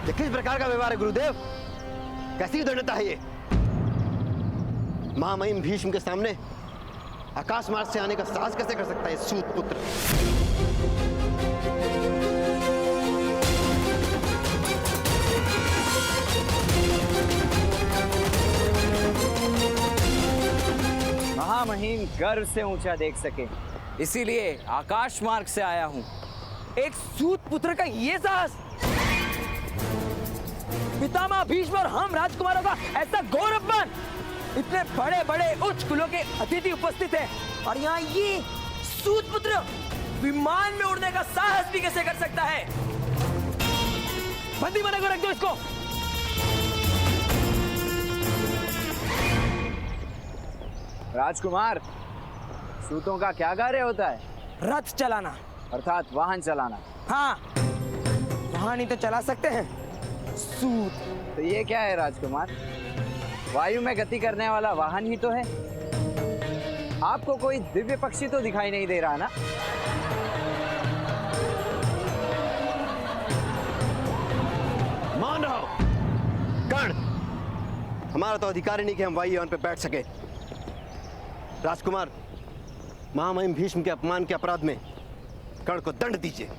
ये किस प्रकार का व्यवहार है गुरुदेव? कैसी दंडता है ये? महामहिम भीष्म के सामने आकाश मार्ग से आने का साहस कैसे कर सकता है सूत पुत्र? महामहिम गर्व से ऊंचा देख सके, इसीलिए आकाश मार्ग से आया हूं। एक सूत पुत्र का ये साहस! पितामह भीष्म और हम राजकुमारों का ऐसा गौरवमान! इतने बड़े बड़े उच्च कुलों के अतिथि उपस्थित हैं और यहाँ ये सूत पुत्र विमान में उड़ने का साहस भी कैसे कर सकता है? बंदी बना कर रख दो इसको। राजकुमार, सूतों का क्या कार्य होता है? रथ चलाना, अर्थात वाहन चलाना। हाँ, वाहन ही तो चला सकते हैं सूत। तो ये क्या है राजकुमार? वायु में गति करने वाला वाहन ही तो है। आपको कोई दिव्य पक्षी तो दिखाई नहीं दे रहा ना? मान रहा हूं कर्ण, हमारा तो अधिकार ही नहीं कि हम वायुयान पे बैठ सके। राजकुमार, महामहिम भीष्म के अपमान के अपराध में कर्ण को दंड दीजिए।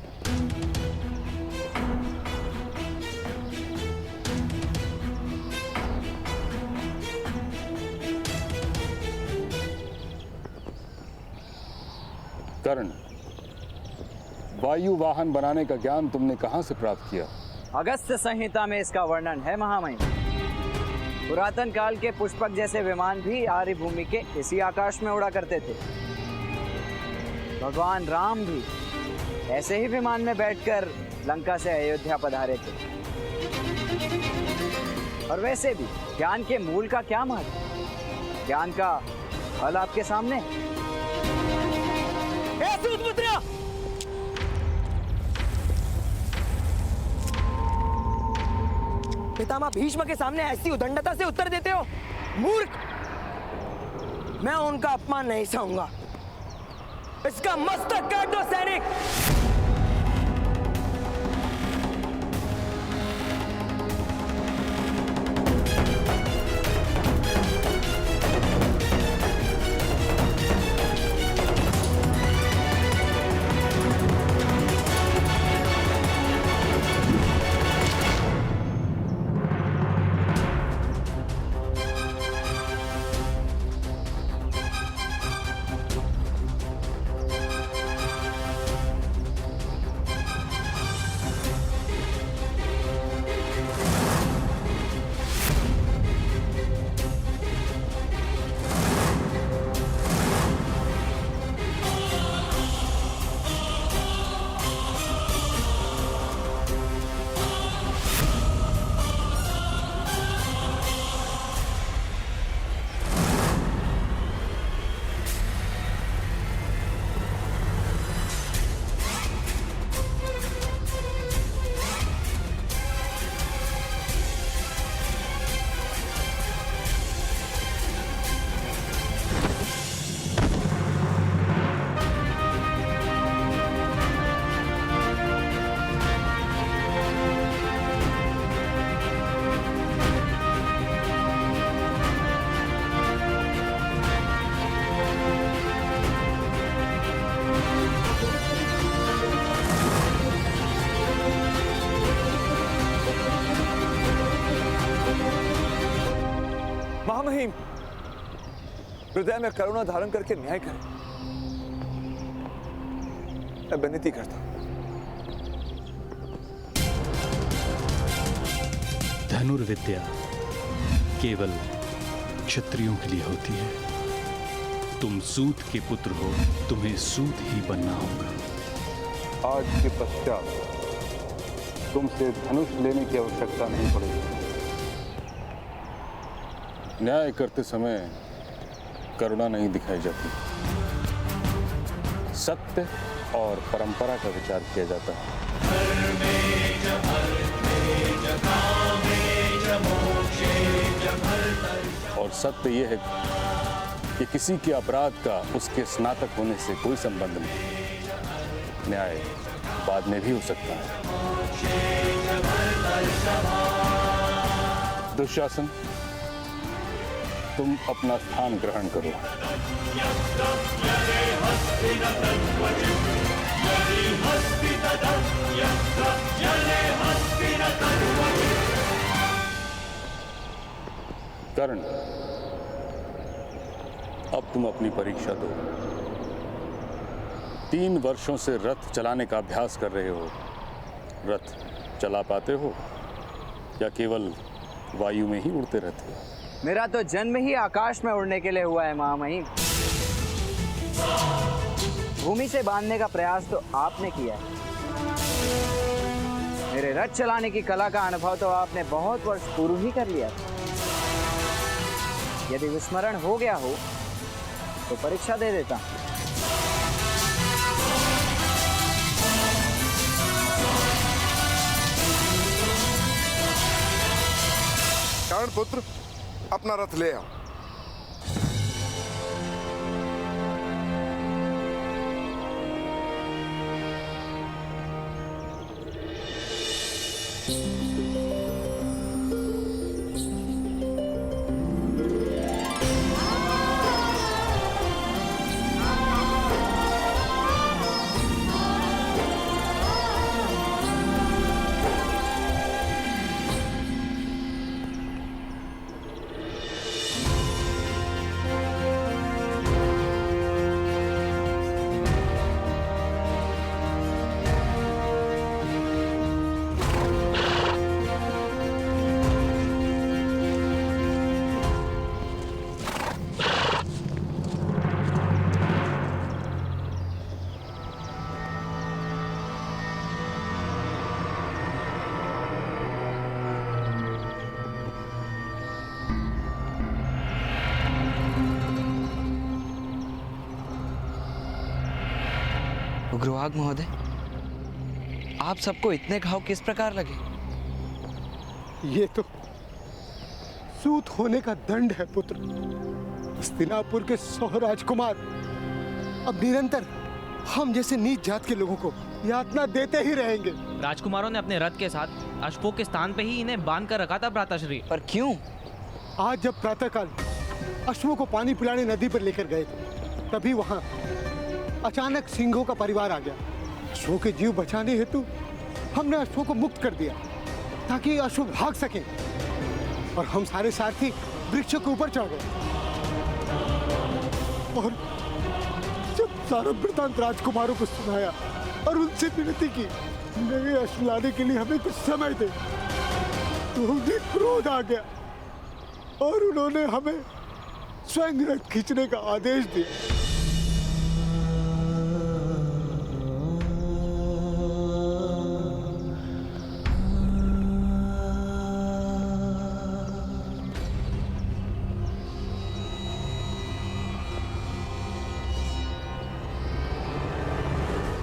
कर्ण, वायु वाहन बनाने का ज्ञान तुमने कहां से प्राप्त किया? अगस्त्य संहिता में इसका वर्णन है महामहिम। पुरातन काल के पुष्पक जैसे विमान भी आर्य भूमि के इसी आकाश में उड़ा करते थे। भगवान राम भी ऐसे ही विमान में बैठकर लंका से अयोध्या पधारे थे। और वैसे भी ज्ञान के मूल का क्या महत्व? ज्ञान का फल आपके सामने। सूतपुत्र, पितामह भीष्म के सामने ऐसी उदंडता से उत्तर देते हो? मूर्ख! मैं उनका अपमान नहीं सहूंगा। इसका मस्तक काट दो सैनिक। महामहिम, हृदय में करुणा धारण करके न्याय करें। मैं विनती करता हूं। धनुर्विद्या केवल क्षत्रियों के लिए होती है। तुम सूत के पुत्र हो, तुम्हें सूत ही बनना होगा। आज के पश्चात तुमसे धनुष लेने की आवश्यकता नहीं पड़ेगी। न्याय करते समय करुणा नहीं दिखाई जाती, सत्य और परंपरा का विचार किया जाता है। और सत्य यह है कि किसी के अपराध का उसके स्नातक होने से कोई संबंध नहीं। न्याय बाद में भी हो सकता है। दुशासन, तुम अपना स्थान ग्रहण करो। कर्ण, अब तुम अपनी परीक्षा दो। 3 वर्षों से रथ चलाने का अभ्यास कर रहे हो। रथ चला पाते हो या केवल वायु में ही उड़ते रहते हो? मेरा तो जन्म ही आकाश में उड़ने के लिए हुआ है महामहिम। भूमि से बांधने का प्रयास तो आपने किया है। मेरे रथ चलाने की कला का अनुभव तो आपने बहुत वर्ष पूर्व ही कर लिया था। यदि विस्मरण हो गया हो तो परीक्षा दे देता। कर्ण पुत्र, अपना रथ ले आओ। उग्रवाद महोदय, आप सबको इतने घाव किस प्रकार लगे? ये तो सूत होने का दंड है पुत्र। हस्तिनापुर के 100 राजकुमार अब निरंतर हम जैसे नीच जात के लोगों को यातना देते ही रहेंगे। राजकुमारों ने अपने रथ के साथ अश्वों के स्थान पे ही इन्हें बांध कर रखा था भ्राताश्री। पर क्यों? आज जब प्रातःकाल अश्वों को पानी पिलाने नदी पर लेकर गए थे, तभी वहां अचानक सिंहों का परिवार आ गया। अश्वों के जीव बचाने हेतु हमने अश्वों को मुक्त कर दिया ताकि अश्व भाग सकें, और हम सारे सारथी वृक्षों के ऊपर चढ़ गए। और जब सारा वृतांत राजकुमारों को सुनाया और उनसे विनती की नए अश्व लाने के लिए हमें कुछ समय दे, तो उन्हें क्रोध आ गया और उन्होंने हमें स्वयं रथ खींचने का आदेश दिया।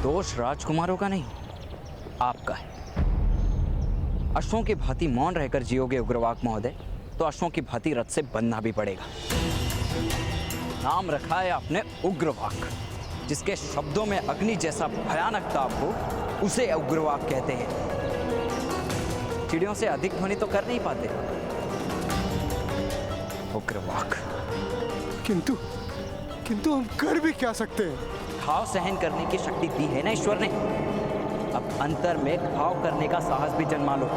दोष राजकुमारों का नहीं, आपका है। अश्वों की भांति मौन रहकर जियोगे उग्रवाक महोदय, तो अश्वों की भांति रथ से बनना भी पड़ेगा। नाम रखा है आपने उग्रवाक, जिसके शब्दों में अग्नि जैसा भयानक ताप हो, उसे उग्रवाक कहते हैं। चिड़ियों से अधिक ध्वनि तो कर नहीं पाते। उग्रवाक। किंतु हम कर भी क्या सकते हैं? घाव सहन करने की शक्ति दी है ना ईश्वर ने। अब अंतर में घाव करने का साहस भी जन्मा लो।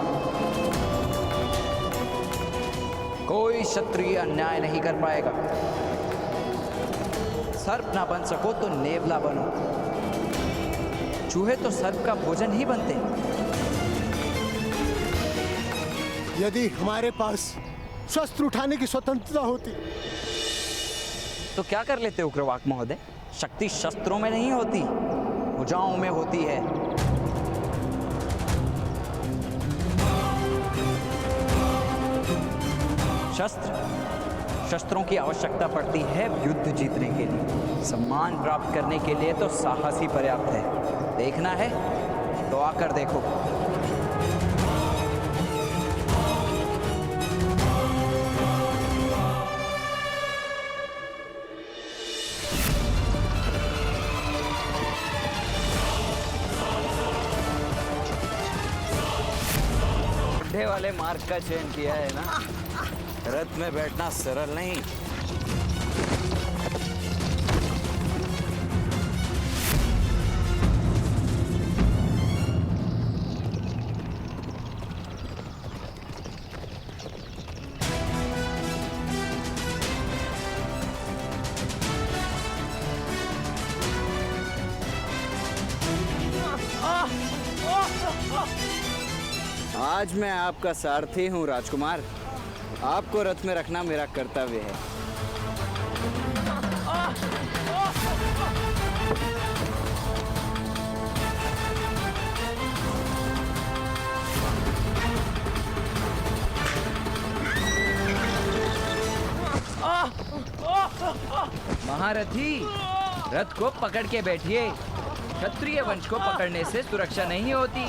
कोई क्षत्रिय अन्याय नहीं कर पाएगा। सर्प ना बन सको तो नेवला बनो। चूहे तो सर्प का भोजन ही बनते हैं। यदि हमारे पास शस्त्र उठाने की स्वतंत्रता होती तो क्या कर लेते उग्रवाक महोदय? शक्ति शस्त्रों में नहीं होती, भुजाओं में होती है। शस्त्रों की आवश्यकता पड़ती है युद्ध जीतने के लिए। सम्मान प्राप्त करने के लिए तो साहस ही पर्याप्त है। देखना है तो आकर देखो। वाले मार्ग का चयन किया है ना? रथ में बैठना सरल नहीं। आज मैं आपका सारथी हूँ राजकुमार। आपको रथ में रखना मेरा कर्तव्य है। महारथी, रथ को पकड़ के बैठिए। क्षत्रिय वंश को पकड़ने से सुरक्षा नहीं होती।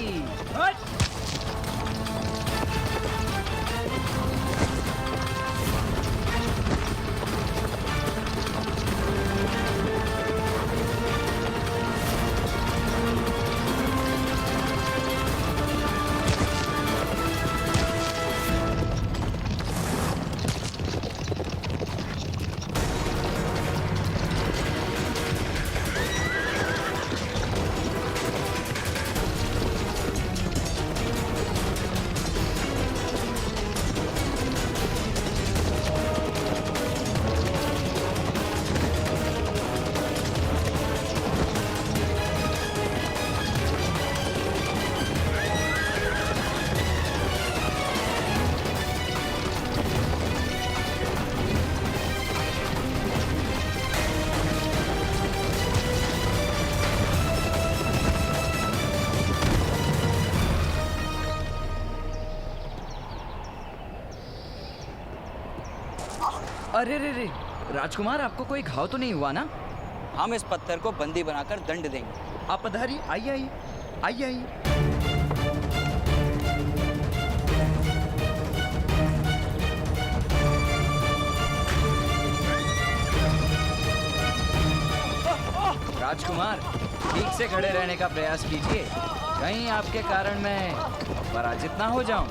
अरे रे रे, राजकुमार आपको कोई घाव तो नहीं हुआ ना? हम इस पत्थर को बंदी बनाकर दंड देंगे। आप पधारिए, आइए आइए आइए आइए। राजकुमार, ठीक से खड़े रहने का प्रयास कीजिए, कहीं आपके कारण मैं पराजित ना हो जाऊं।